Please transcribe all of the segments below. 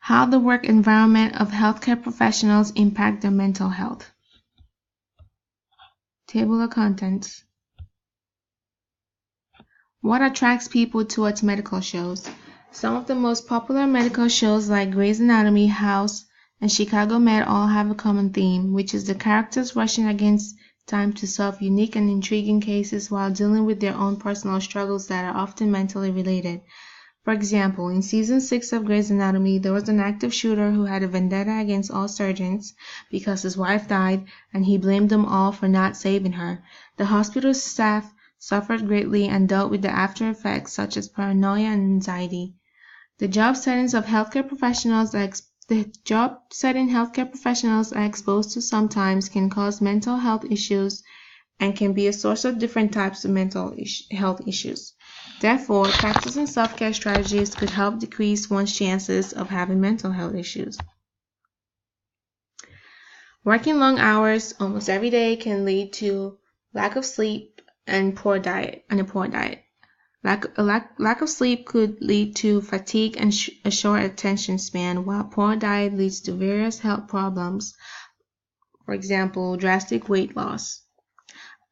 How the work environment of healthcare professionals impact their mental health. Table of contents. What attracts people towards medical shows? Some of the most popular medical shows like Grey's Anatomy, House, and Chicago Med all have a common theme, which is the characters rushing against time to solve unique and intriguing cases while dealing with their own personal struggles that are often mentally related. For example, in season 6 of Grey's Anatomy, there was an active shooter who had a vendetta against all surgeons because his wife died and he blamed them all for not saving her. The hospital staff suffered greatly and dealt with the after effects such as paranoia and anxiety. The job settings healthcare professionals are exposed to sometimes can cause mental health issues and can be a source of different types of mental health issues. Therefore, practicing self-care strategies could help decrease one's chances of having mental health issues. Working long hours almost every day can lead to lack of sleep and a poor diet. Lack of sleep could lead to fatigue and a short attention span, while poor diet leads to various health problems, for example, drastic weight loss.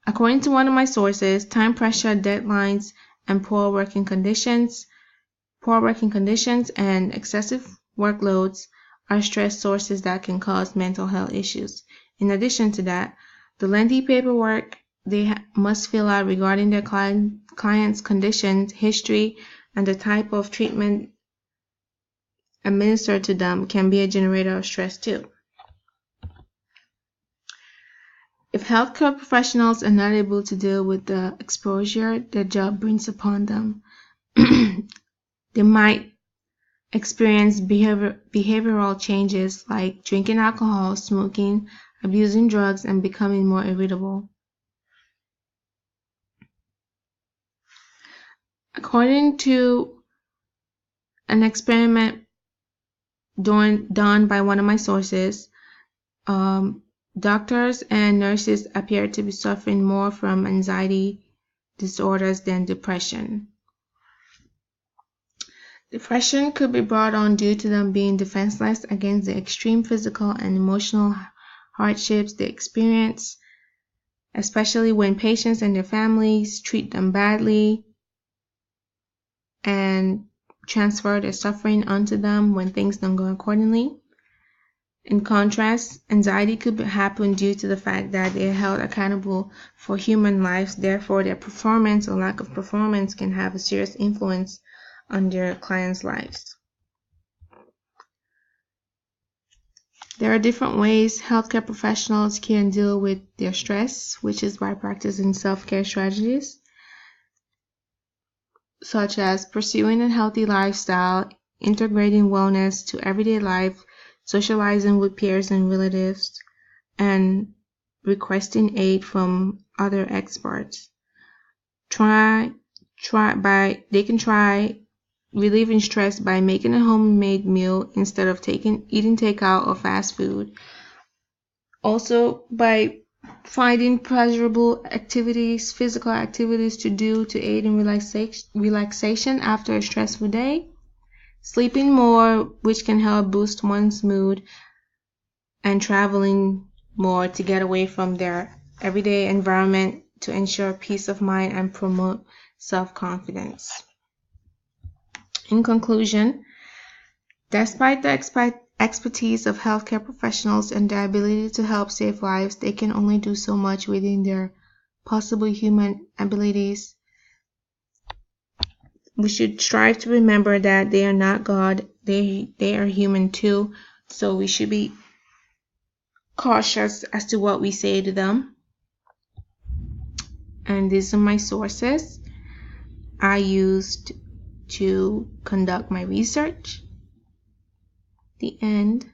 According to one of my sources, time pressure, deadlines, and poor working conditions and excessive workloads are stress sources that can cause mental health issues. In addition to that, the lengthy paperwork they must fill out regarding their client's conditions, history, and the type of treatment administered to them can be a generator of stress too. If healthcare professionals are not able to deal with the exposure their job brings upon them, they might experience behavioral changes like drinking alcohol, smoking, abusing drugs, and becoming more irritable. According to an experiment done by one of my sources, doctors and nurses appear to be suffering more from anxiety disorders than depression. Depression could be brought on due to them being defenseless against the extreme physical and emotional hardships they experience, especially when patients and their families treat them badly and transfer their suffering onto them when things don't go accordingly. In contrast, anxiety could happen due to the fact that they are held accountable for human lives, therefore their performance or lack of performance can have a serious influence on their clients' lives. There are different ways healthcare professionals can deal with their stress, which is by practicing self-care strategies, such as pursuing a healthy lifestyle, integrating wellness to everyday life, socializing with peers and relatives, and requesting aid from other experts. They can try relieving stress by making a homemade meal instead of eating takeout or fast food. Also, by finding pleasurable activities, physical activities to do to aid in relaxation after a stressful day. Sleeping more, which can help boost one's mood, and traveling more to get away from their everyday environment to ensure peace of mind and promote self-confidence. In conclusion, despite the expertise of healthcare professionals and their ability to help save lives, they can only do so much within their possible human abilities. We should strive to remember that they are not God, they are human too, so we should be cautious as to what we say to them. And these are my sources I used to conduct my research. The end.